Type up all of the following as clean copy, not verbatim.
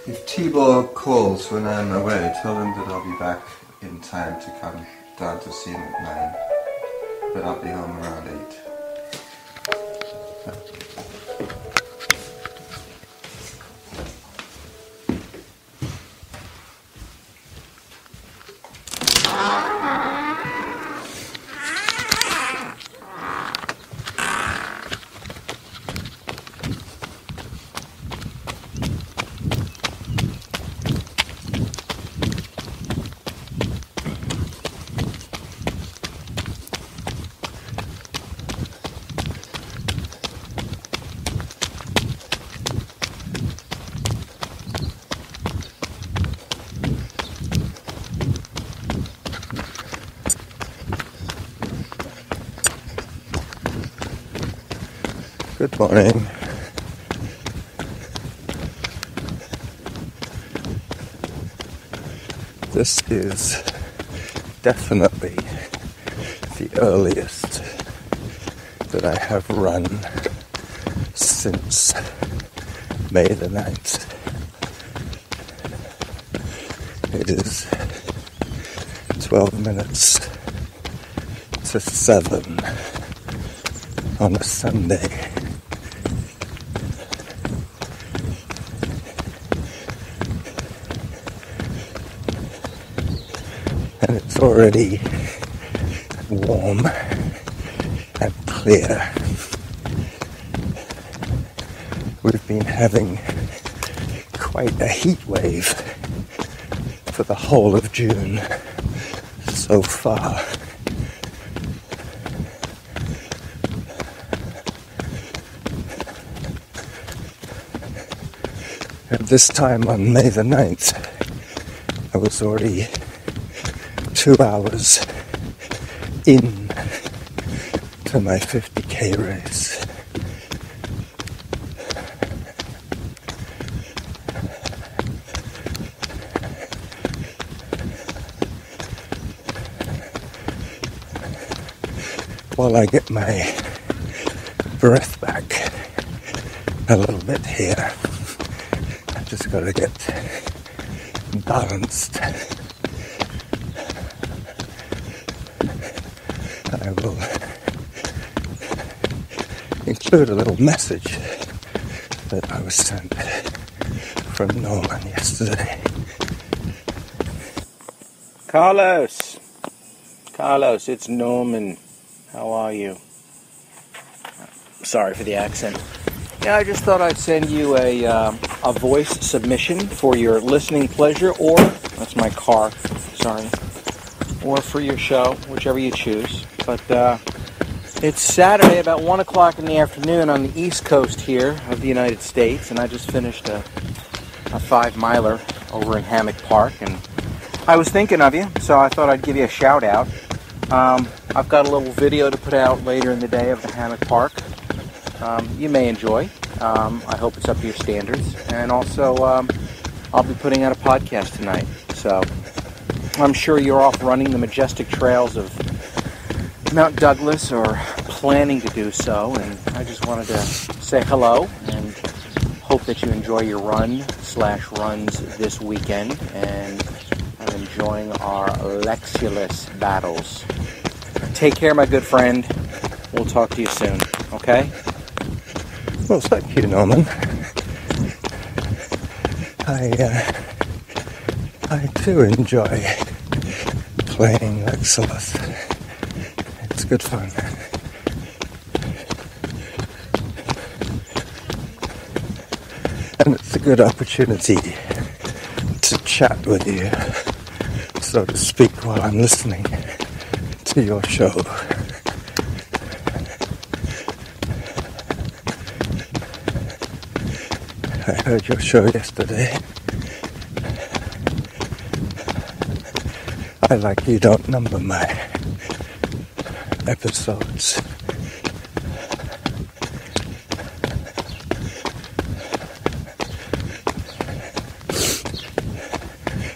If Tibor calls when I'm away, tell him that I'll be back in time to come down to see him at 9. But I'll be home around 8. Good morning. This is definitely the earliest that I have run since May the 9th. It is 12 minutes to 7 on a Sunday. And it's already warm and clear. We've been having quite a heat wave for the whole of June so far. At this time on May the 9th, I was already 2 hours in to my 50k race. While I get my breath back a little bit here, I just gotta get balanced. I will include a little message that I was sent from Norman yesterday. Carlos, it's Norman. How are you? Sorry for the accent. Yeah, I just thought I'd send you a voice submission for your listening pleasure, or that's my car. Sorry. Or for your show, whichever you choose. But it's Saturday about 1 o'clock in the afternoon on the East Coast here of the United States, and I just finished a 5-miler over in Hammock Park, and I was thinking of you, so I thought I'd give you a shout out. I've got a little video to put out later in the day of the Hammock Park. You may enjoy. I hope it's up to your standards. And also, I'll be putting out a podcast tonight, so I'm sure you're off running the majestic trails of Mount Douglas or planning to do so, and I just wanted to say hello and hope that you enjoy your runs this weekend and are enjoying our Lexulus battles. Take care, my good friend. We'll talk to you soon, okay? Well, thank you, Norman. I do enjoy playing Lexulus. It's good fun. And it's a good opportunity to chat with you, so to speak, while I'm listening to your show. I heard your show yesterday. I like you don't number my episodes.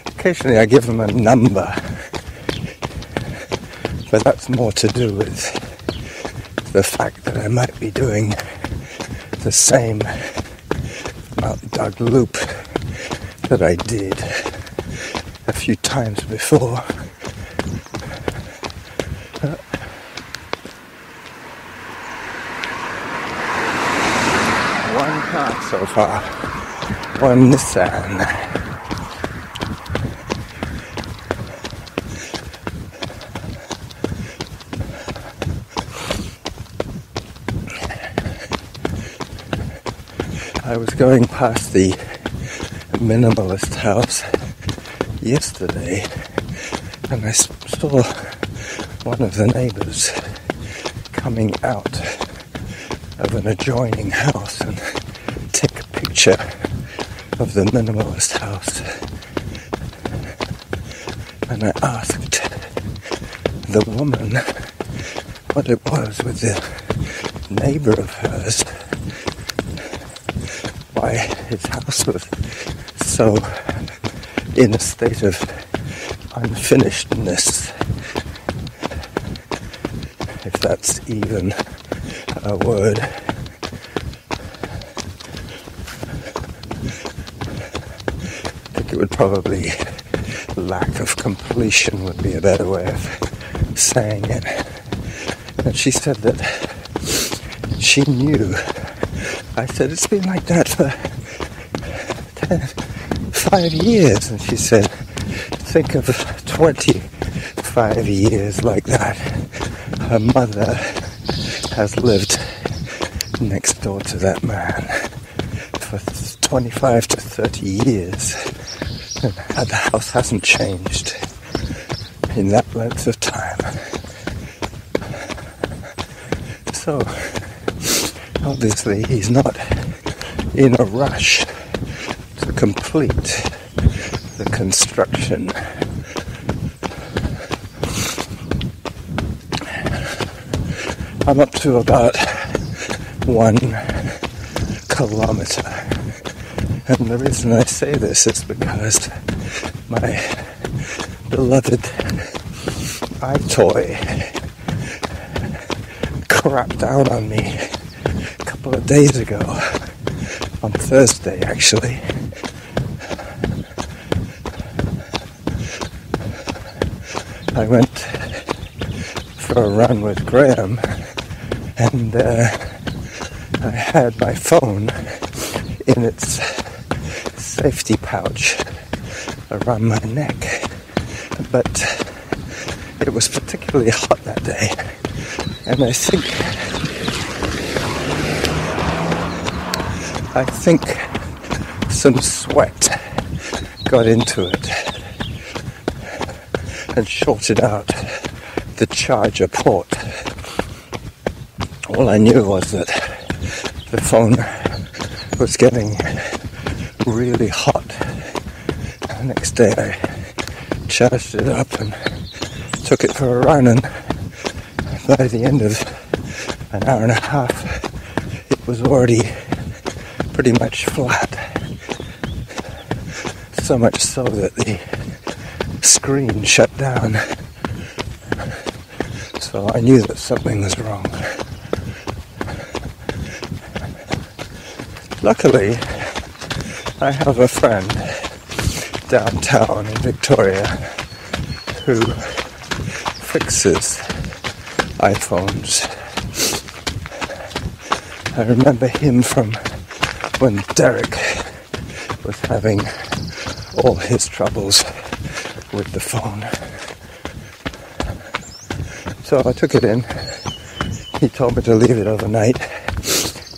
Occasionally I give them a number, but that's more to do with the fact that I might be doing the same Mount Doug loop that I did a few times before. One car so far, one Nissan. I was going past the minimalist house yesterday and I saw one of the neighbors coming out of an adjoining house and take a picture of the minimalist house. And I asked the woman what it was with the neighbor of hers, why his house was so in a state of unfinishedness, if that's even a word. I think it would probably, lack of completion would be a better way of saying it. And she said that she knew. I said, it's been like that for 5 years. And she said, think of 25 years like that. Her mother has lived next door to that man for 25 to 30 years. And the house hasn't changed in that length of time. So, obviously he's not in a rush to complete the construction. I'm up to about 1 kilometer. And the reason I say this is because my beloved iToy crapped out on me a couple of days ago, on Thursday actually. I went for a run with Graham and I had my phone in its safety pouch around my neck, but it was particularly hot that day, and I think some sweat got into it and shorted out the charger port. All I knew was that the phone was getting really hot. The next day I charged it up and took it for a run, and by the end of an hour and a half it was already pretty much flat. So much so that the screen shut down. So I knew that something was wrong. Luckily, I have a friend downtown in Victoria who fixes iPhones. I remember him from when Derek was having all his troubles with the phone. So I took it in. He told me to leave it overnight,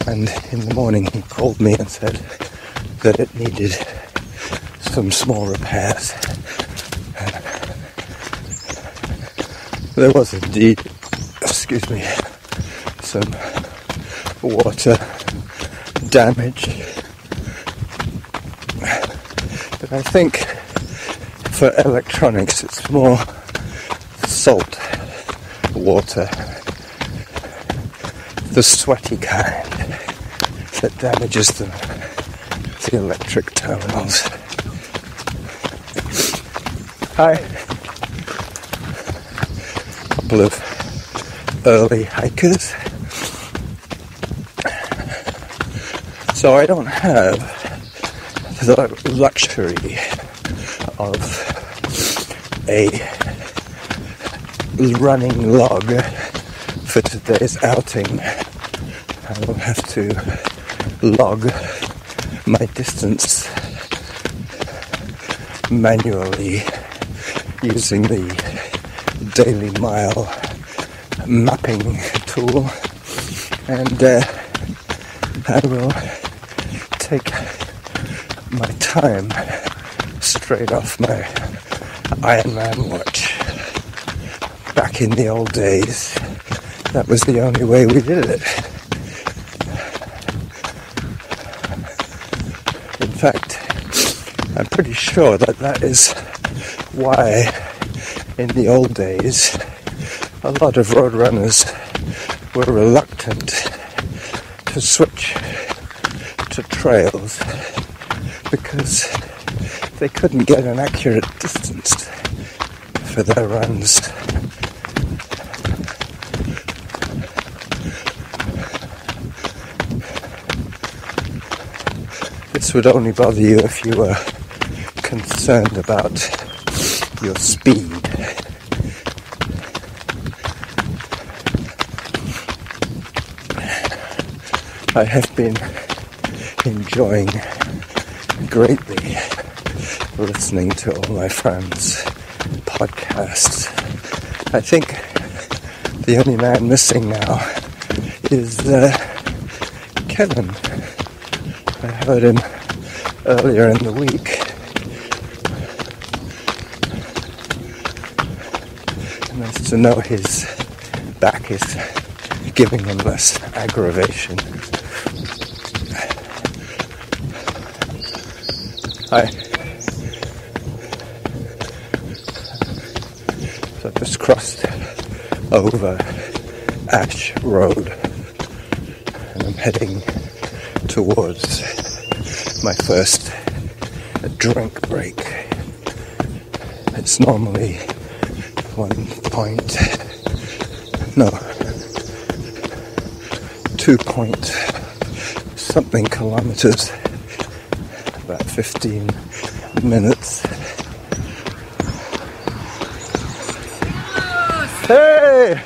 and in the morning he called me and said that it needed some small repairs. There was indeed, some water damage. But I think for electronics it's more salt water, the sweaty kind that damages the electric terminals. Hi. A couple of early hikers. So I don't have the luxury of a running log for today's outing. I will have to log my distance manually using the daily mile mapping tool, and I will take my time straight off my Ironman watch. Back in the old days, that was the only way we did it. In fact, I'm pretty sure that is why in the old days a lot of road runners were reluctant to switch to trails because they couldn't get an accurate distance for their runs. This would only bother you if you were concerned about your speed. I have been enjoying greatly listening to all my friends' podcasts. I think the only man missing now is Kevin. I heard him earlier in the week. Nice to know his back is giving him less aggravation. So I just crossed over Ash Road and I'm heading towards my first drink break. It's normally 2 point something kilometers, about 15 minutes. Hey!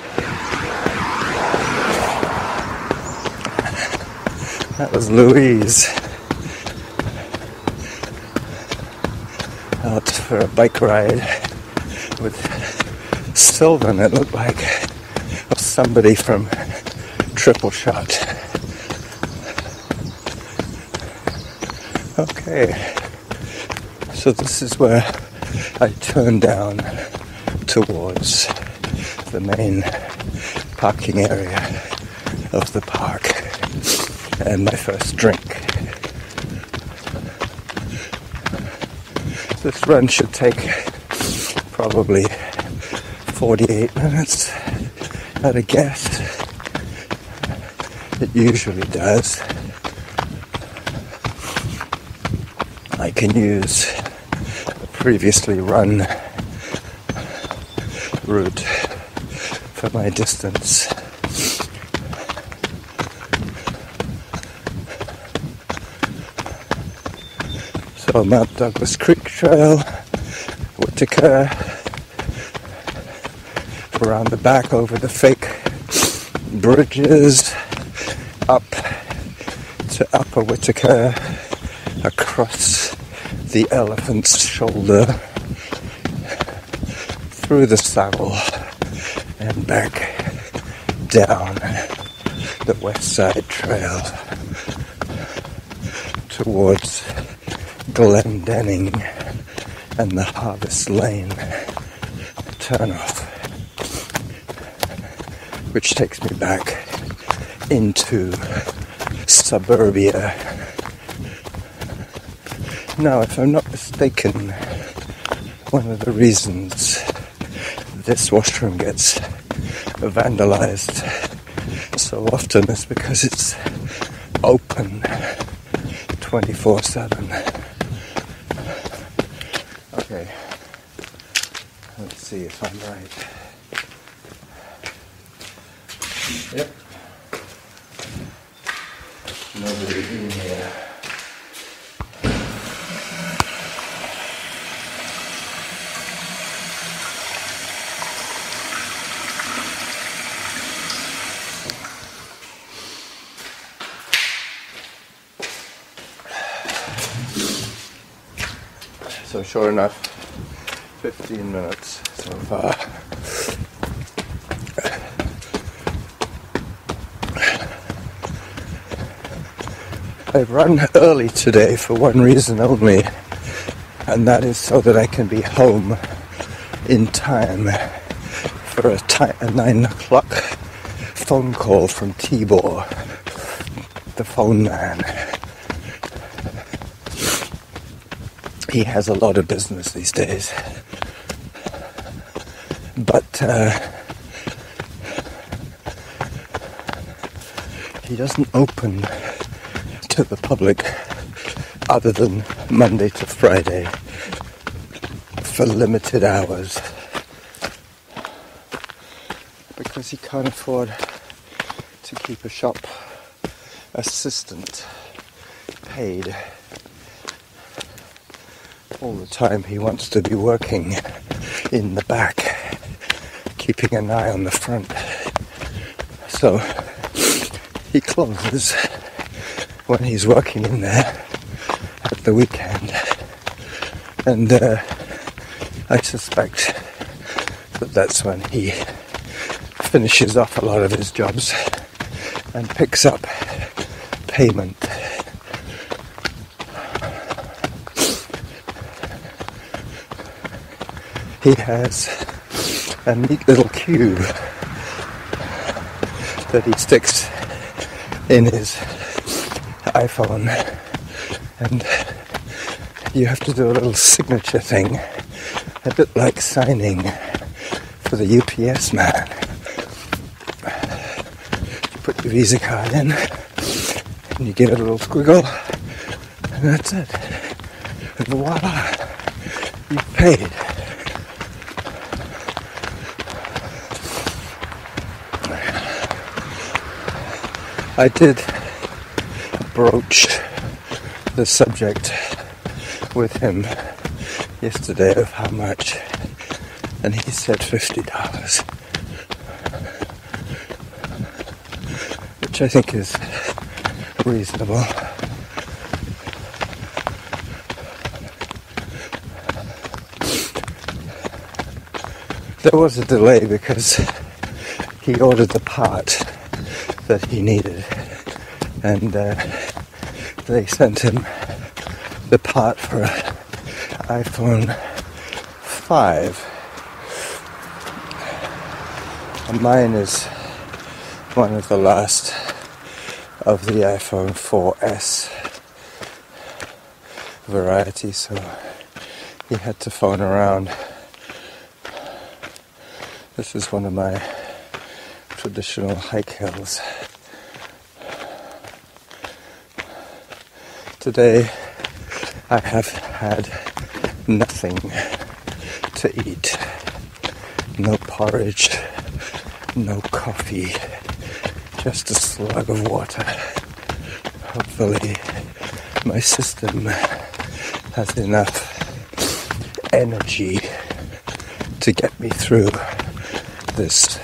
That was Louise out for a bike ride with Sylvan. It looked like somebody from Triple Shot. Okay, so this is where I turn down towards the main parking area of the park and my first drink. This run should take probably 48 minutes at a guess. It usually does. I can use a previously run route for my distance. So Mount Douglas Creek Trail, Whitaker, around the back over the fake bridges, up to Upper Whitaker, across the Elephant's Shoulder, through the saddle, and back down the West Side Trail towards Glendenning and the Harvest Lane turnoff, which takes me back into suburbia. Now, if I'm not mistaken, one of the reasons this washroom gets vandalized so often is because it's open 24/7. Okay, let's see if I'm right. Yep. Nobody in here. So sure enough, 15 minutes so far. I've run early today for one reason only, and that is so that I can be home in time for a 9 o'clock phone call from Tibor, the phone man. He has a lot of business these days, but he doesn't open to the public other than Monday to Friday for limited hours, because he can't afford to keep a shop assistant paid all the time. He wants to be working in the back, keeping an eye on the front. So he closes when he's working in there at the weekend, and I suspect that that's when he finishes off a lot of his jobs and picks up payment. He has a neat little cube that he sticks in his iPhone, and you have to do a little signature thing, a bit like signing for the UPS man. You put your Visa card in, and you give it a little squiggle, and that's it. And voila, you've paid. I did broach the subject with him yesterday of how much, and he said $50, which I think is reasonable. There was a delay because he ordered the part that he needed, and they sent him the part for an iPhone 5. And mine is one of the last of the iPhone 4S variety, so he had to phone around. This is one of my traditional hike hills. Today I have had nothing to eat. No porridge, no coffee, just a slug of water. Hopefully my system has enough energy to get me through this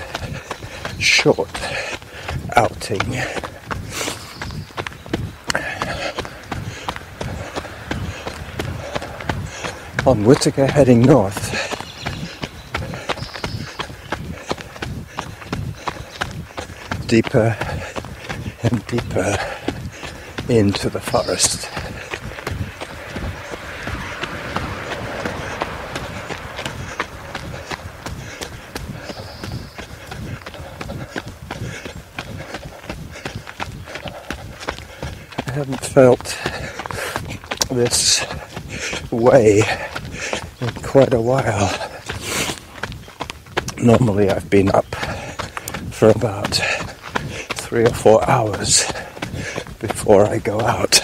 short outing. On Whittaker heading north, deeper and deeper into the forest. I haven't felt this way in quite a while. Normally I've been up for about 3 or 4 hours before I go out.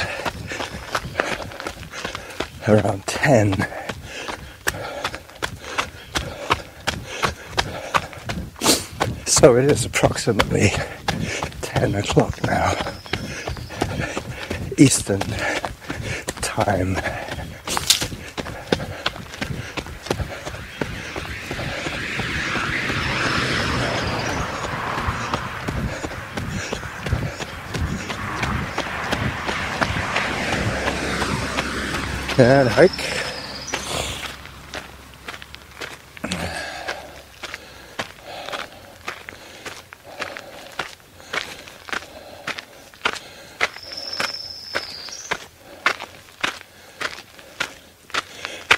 Around 10. So it is approximately 10 o'clock now, Eastern time. And hike.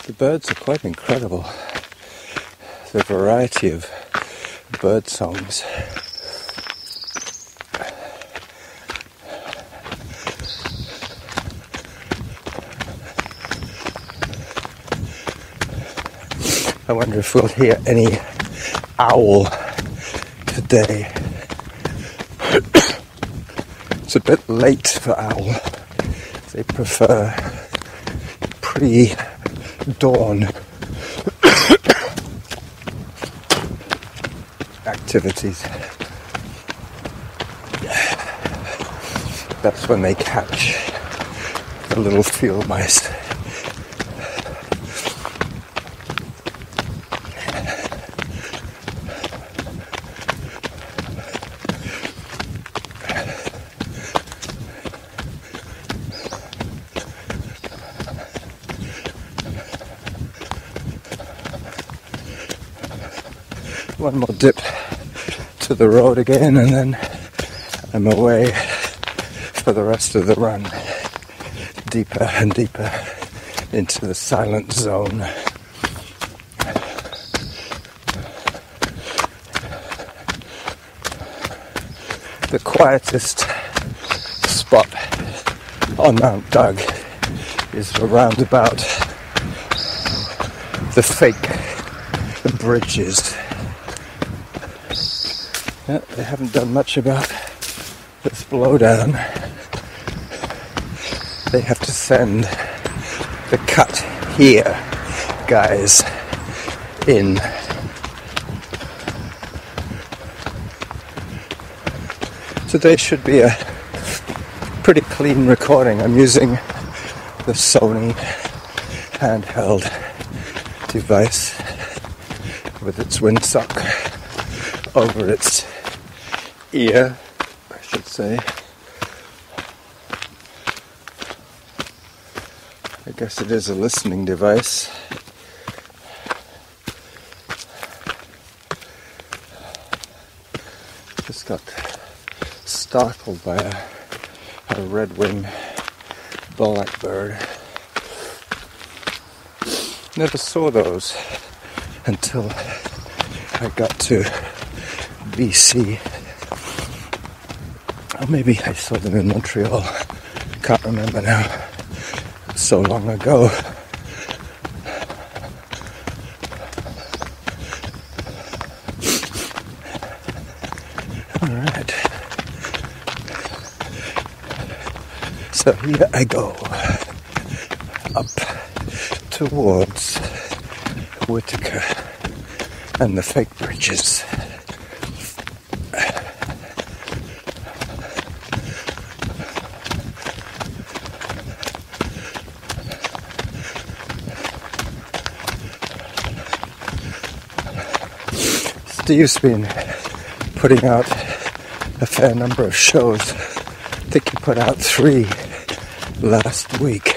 The birds are quite incredible. The variety of bird songs. I wonder if we'll hear any owl today. It's a bit late for owl. They prefer pre-dawn activities. That's when they catch the little field mice. One more dip to the road again, and then I'm away for the rest of the run, deeper and deeper into the silent zone. The quietest spot on Mount Doug is around about the fake bridges. Yeah, they haven't done much about this blowdown. They have to send the cut here guys in. Today should be a pretty clean recording. I'm using the Sony handheld device with its windsock over its ear, I should say. I guess it is a listening device. Just got startled by a red-winged blackbird. Never saw those until I got to BC. Or maybe I saw them in Montreal. Can't remember now. So long ago. Alright. So here I go. Up towards Whitaker and the fake bridges. Steve's been putting out a fair number of shows. I think he put out 3 last week.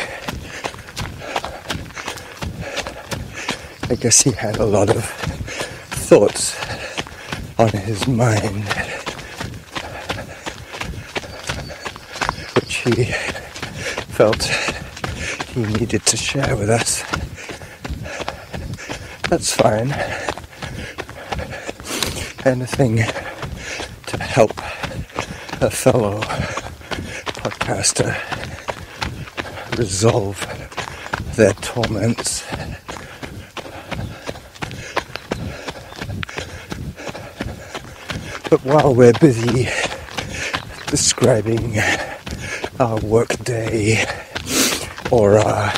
I guess he had a lot of thoughts on his mind, which he felt he needed to share with us. That's fine. Anything to help a fellow podcaster resolve their torments. But while we're busy describing our work day or our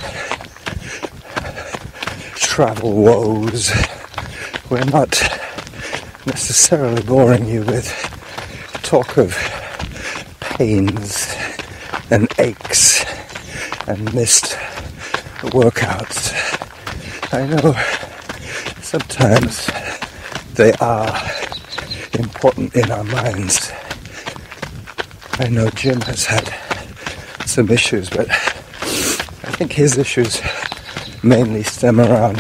travel woes, we're not necessarily boring you with talk of pains and aches and missed workouts. I know sometimes they are important in our minds. I know Jim has had some issues, but I think his issues mainly stem around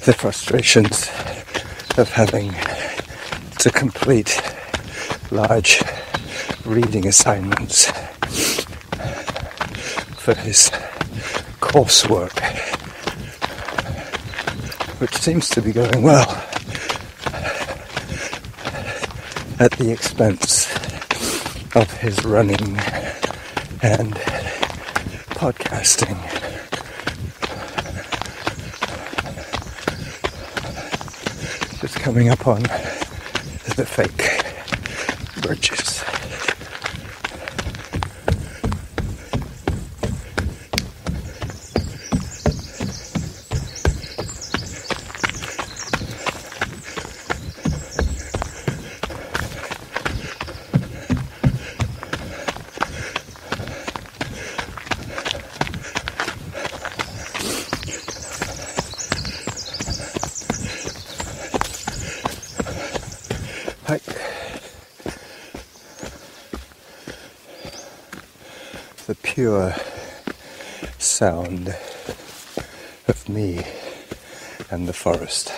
the frustrations of having to complete large reading assignments for his coursework. which seems to be going well at the expense of his running and podcasting. Just coming up on the fake bridges. Hi. The pure sound of me and the forest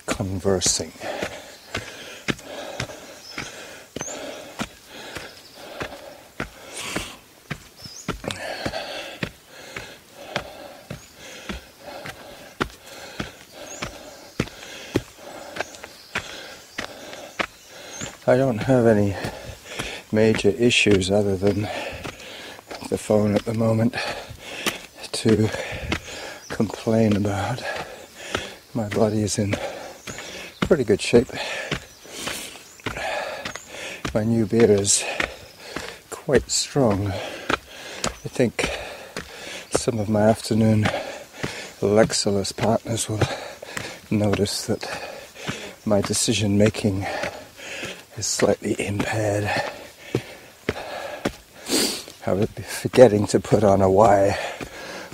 conversing. I don't have any major issues other than the phone at the moment to complain about. My body is in pretty good shape. My new beer is quite strong. I think some of my afternoon Lexilus partners will notice that my decision making is slightly impaired. I would be forgetting to put on a Y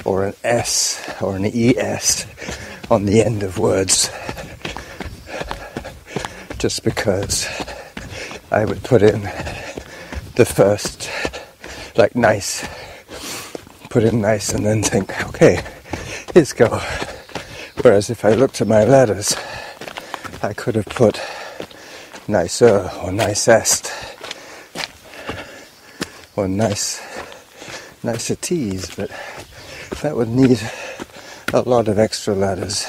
or an S or an ES on the end of words just because I would put in the first, like nice, put in nice and then think, okay, here's go. Whereas if I looked at my letters, I could have put nicer or nicest or niceties, but that would need a lot of extra letters,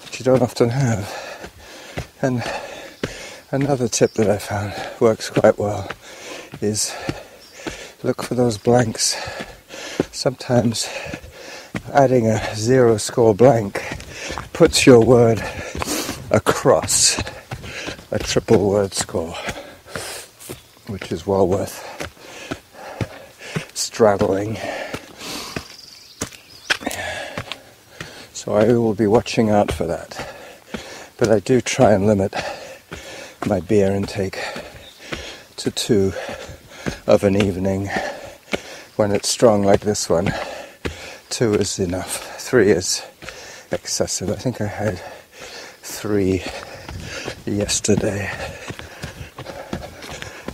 which you don't often have. And another tip that I found works quite well is look for those blanks. Sometimes adding a zero score blank puts your word across a triple word score, which is well worth straddling. So I will be watching out for that. But I do try and limit my beer intake to 2 of an evening. When it's strong like this one, 2 is enough. 3 is excessive. I think I had 3 yesterday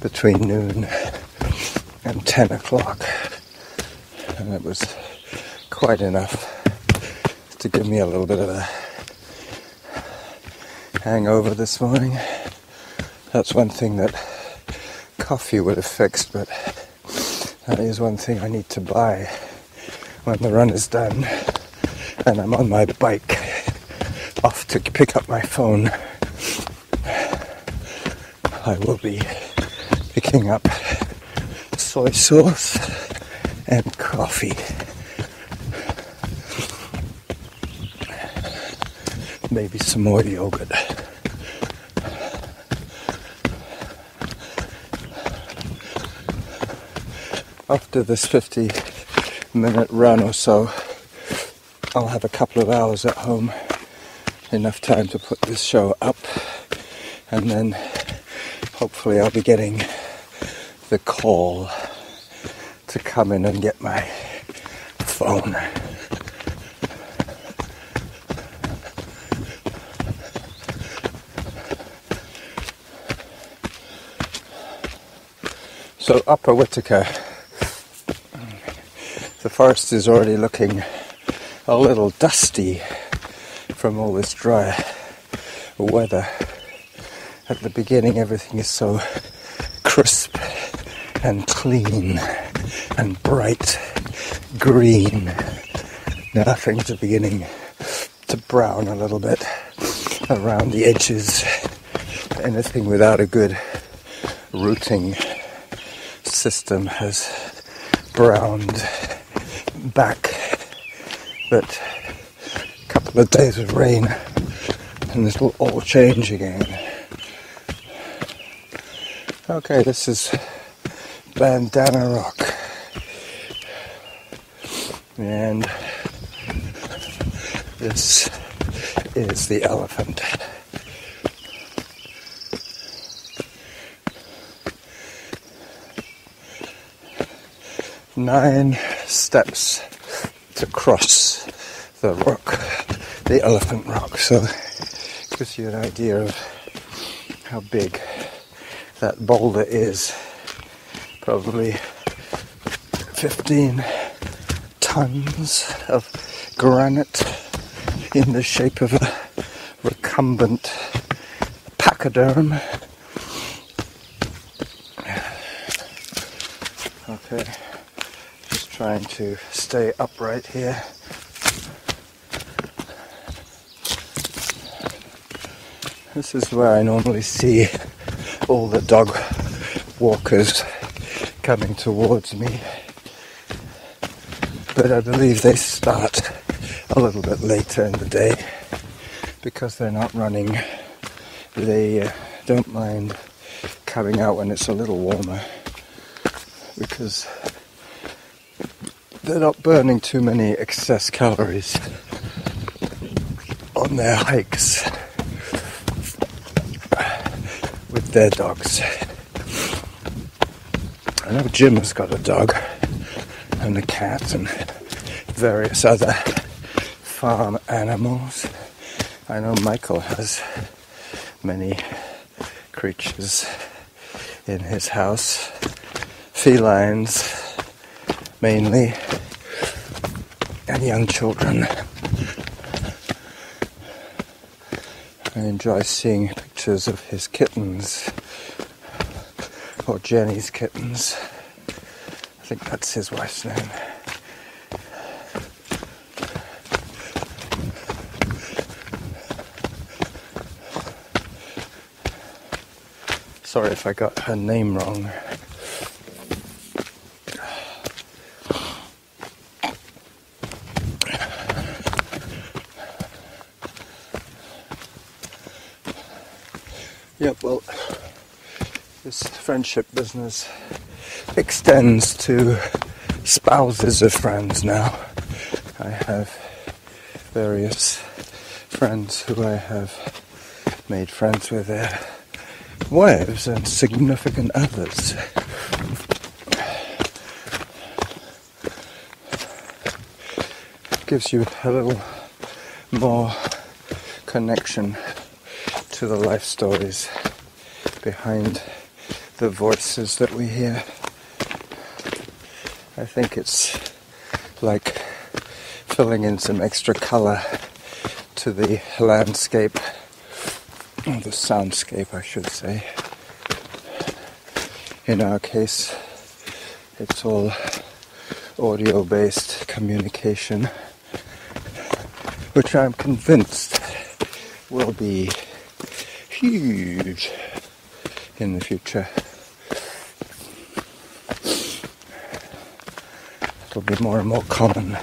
between noon and 10 o'clock, and it was quite enough to give me a little bit of a hangover this morning. That's one thing that coffee would have fixed, but that is one thing I need to buy when the run is done and I'm on my bike off to pick up my phone. I will be picking up soy sauce and coffee. Maybe some more yogurt. After this 50-minute run or so, I'll have a couple of hours at home, enough time to put this show up, and then hopefully I'll be getting the call to come in and get my phone. So Upper Whittaker, the forest is already looking a little dusty from all this dry weather. At the beginning everything is so crisp and clean and bright green. Now things are beginning to brown a little bit around the edges. Anything without a good rooting system has browned back. But a couple of days of rain and this will all change again. Okay, this is Bandana Rock. And this is the elephant. Nine steps to cross the rock, the elephant rock. So it gives you an idea of how big that boulder is. Probably 15 tons of granite in the shape of a recumbent pachyderm. Okay, just trying to stay upright here. This is where I normally see all the dog walkers coming towards me. But I believe they start a little bit later in the day because they're not running. They don't mind coming out when it's a little warmer because they're not burning too many excess calories on their hikes with their dogs. I know Jim has got a dog and a cat and various other farm animals. I know Michael has many creatures in his house, felines mainly, and young children. I enjoy seeing pictures of his kittens, or Jenny's kittens. I think that's his wife's name. Sorry if I got her name wrong. Yep, well, this friendship business extends to spouses of friends now. I have various friends who I have made friends with their wives and significant others. Gives you a little more connection to the life stories behind the voices that we hear. I think it's like filling in some extra color to the landscape, or the soundscape I should say. In our case, it's all audio-based communication, which I'm convinced will be huge in the future. It'll be more and more common.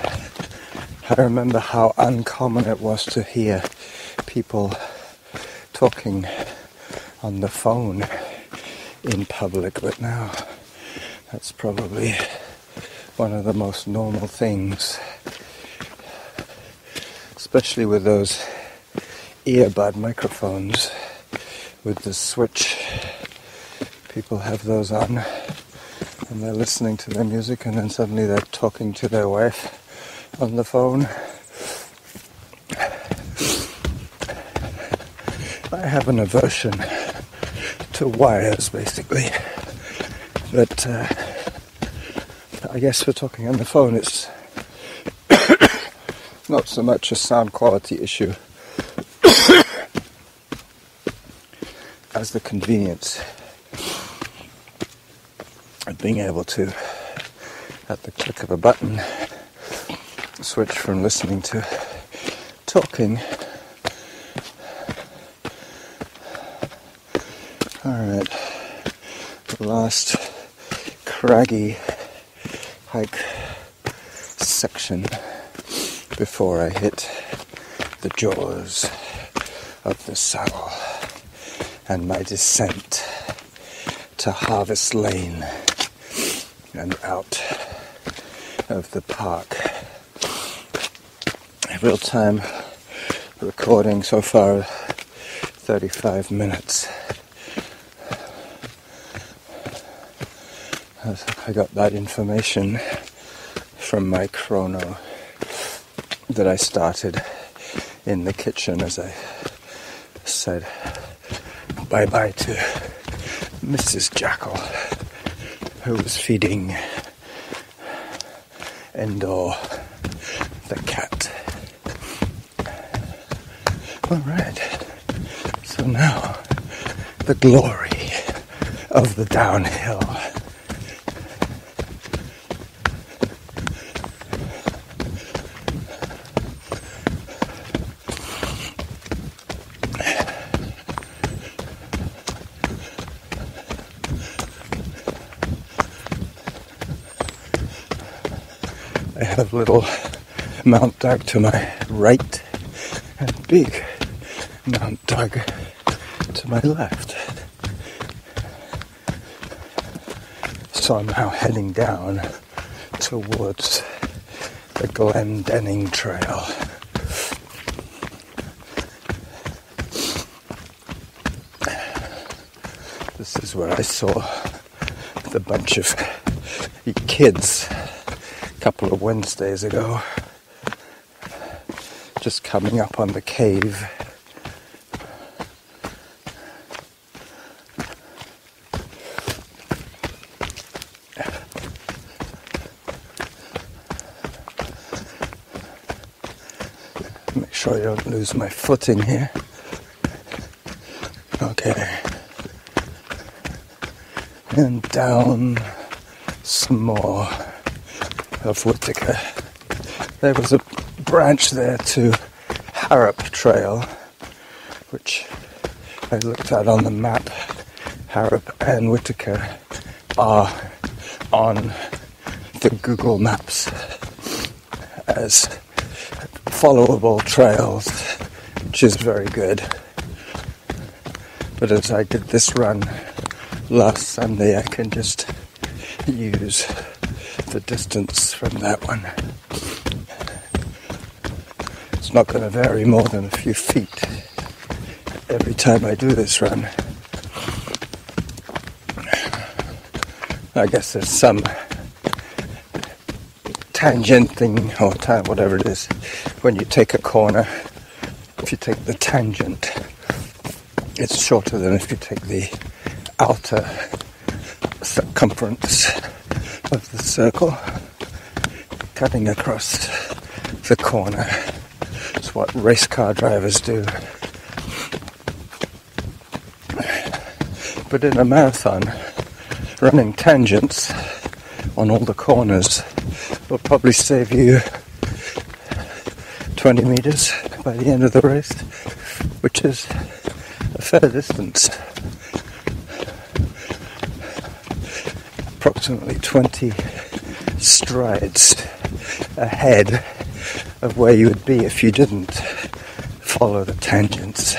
I remember how uncommon it was to hear people talking on the phone in public, but now that's probably one of the most normal things, especially with those earbud microphones with the switch. People have those on and they're listening to their music, and then suddenly they're talking to their wife on the phone. I have an aversion to wires, basically, but I guess for talking on the phone it's not so much a sound quality issue as the convenience of being able to, at the click of a button, switch from listening to talking. Alright, the last craggy hike section before I hit the jaws of the saddle and my descent to Harvest Lane and out of the park. Real time recording so far 35 minutes. I got that information from my chrono that I started in the kitchen as I said bye-bye to Mrs. Jackal, who was feeding Endor, the cat. Alright, so now the glory of the downhill. I have little Mount Doug to my right and big Mount Doug to my left. So I'm now heading down towards the Glendenning Trail. This is where I saw the bunch of kids a couple of Wednesdays ago, just coming up on the cave. Make sure I don't lose my footing here. Okay. And down some more of Whitaker. There was a branch there to Harrop Trail, which I looked at on the map. Harrop and Whitaker are on the Google Maps as followable trails, which is very good. But as I did this run last Sunday, I can just use the distance from that one. It's not going to vary more than a few feet every time I do this run. I guess there's some tangenting or whatever it is when you take a corner. If you take the tangent, it's shorter than if you take the outer circumference of the circle. Cutting across the corner is what race car drivers do. But in a marathon, running tangents on all the corners will probably save you 20 meters by the end of the race, which is a fair distance. Approximately 20 strides ahead of where you would be if you didn't follow the tangents.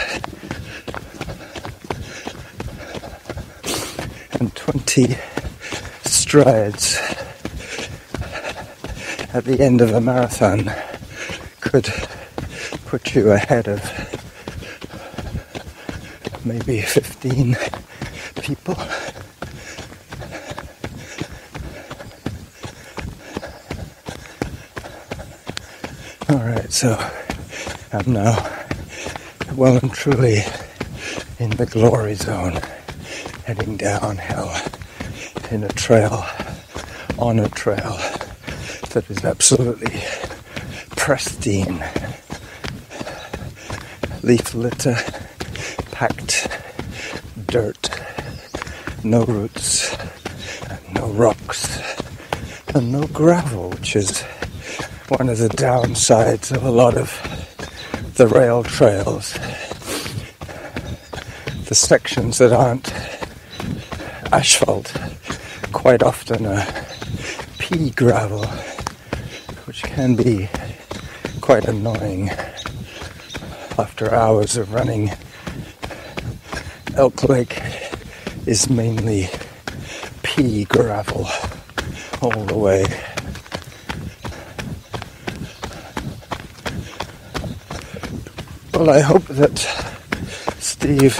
And 20 strides at the end of a marathon could put you ahead of maybe 15 people. Alright, so I'm now well and truly in the glory zone, heading downhill in a trail, on a trail that is absolutely pristine. Leaf litter, packed dirt, no roots, no rocks, and no gravel, which is one of the downsides of a lot of the rail trails. The sections that aren't asphalt quite often are pea gravel, which can be quite annoying after hours of running. Elk Lake is mainly pea gravel all the way. Well, I hope that Steve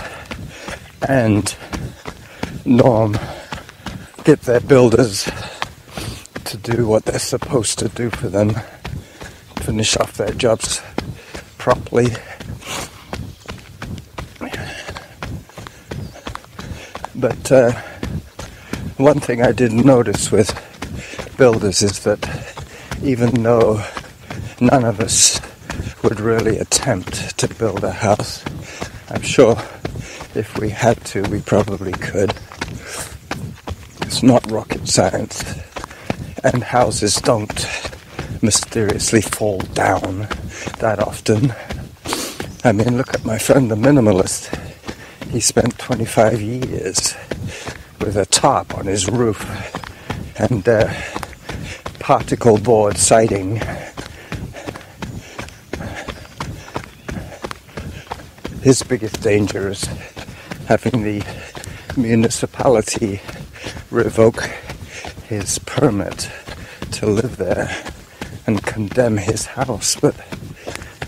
and Norm get their builders to do what they're supposed to do for them, finish off their jobs properly. But one thing I did notice with builders is that even though none of us would really attempt to build a house, I'm sure if we had to, we probably could. It's not rocket science, and houses don't mysteriously fall down that often. I mean, look at my friend the minimalist. He spent 25 years with a tarp on his roof and particle board siding. His biggest danger is having the municipality revoke his permit to live there and condemn his house. But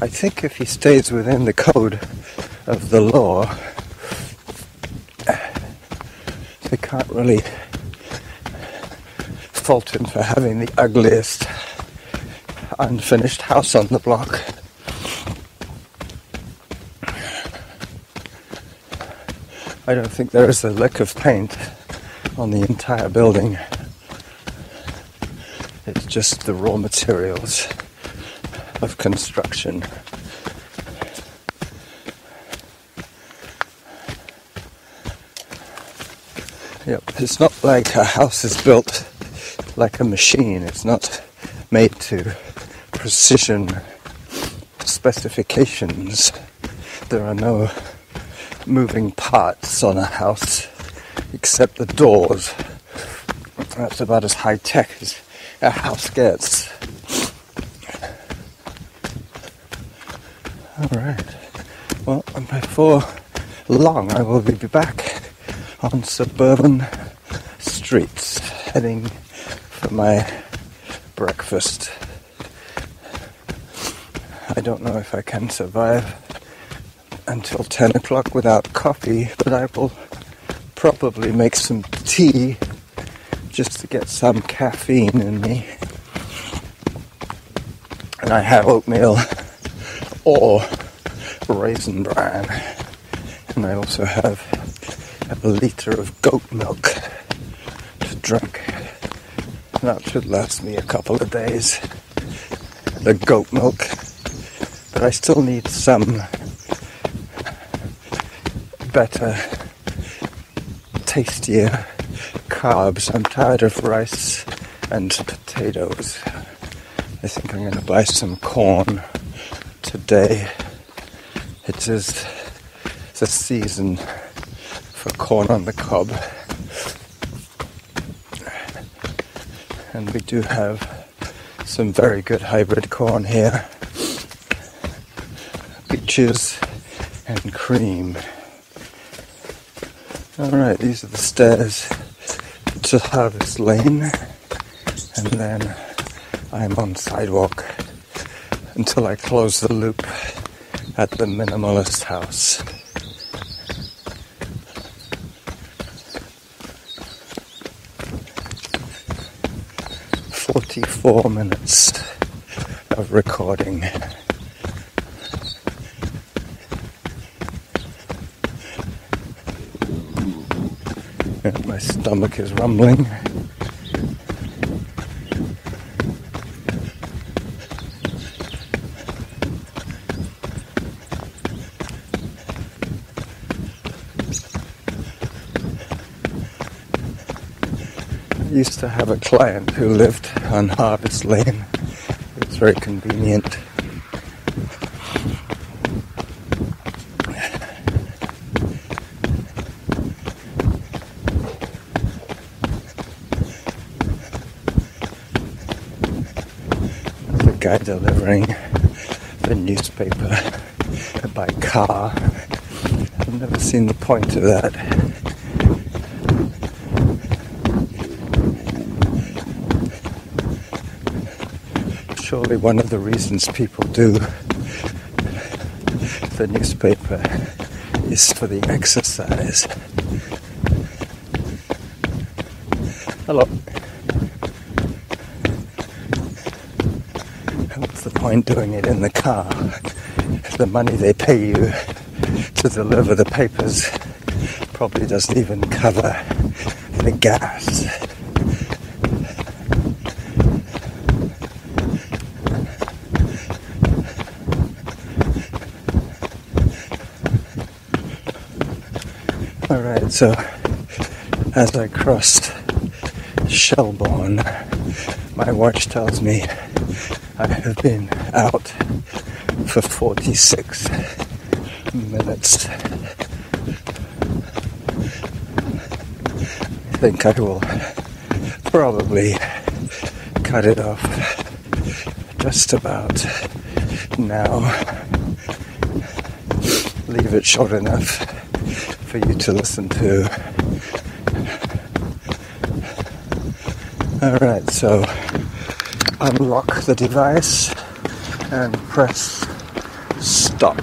I think if he stays within the code of the law, they can't really fault him for having the ugliest unfinished house on the block. I don't think there is a lick of paint on the entire building. It's just the raw materials of construction. Yep, it's not like a house is built like a machine. It's not made to precision specifications. There are no moving parts on a house except the doors. That's about as high tech as a house gets. Alright, well, before long I will be back on suburban streets heading for my breakfast. I don't know if I can survive until 10 o'clock without coffee, but I will probably make some tea just to get some caffeine in me. And I have oatmeal or raisin bran, and I also have a liter of goat milk to drink. That should last me a couple of days, the goat milk, but I still need some better, tastier carbs. I'm tired of rice and potatoes. I think I'm going to buy some corn today. It is the season for corn on the cob. And we do have some very good hybrid corn here. Peaches and cream. Alright, these are the stairs to Harvest Lane, and then I'm on sidewalk until I close the loop at the minimalist house. "44 minutes of recording." And my stomach is rumbling. I used to have a client who lived on Harvest Lane. He was very convenient. The guy delivering the newspaper by car. I've never seen the point of that. Surely one of the reasons people do the newspaper is for the exercise. Hello. What's the point doing it in the car? The money they pay you to deliver the papers probably doesn't even cover the gas. Alright, so as I crossed Shelbourne, my watch tells me I have been out for 46 minutes. I think I will probably cut it off just about now. Leave it short enough for you to listen to. Alright, so unlock the device and press stop.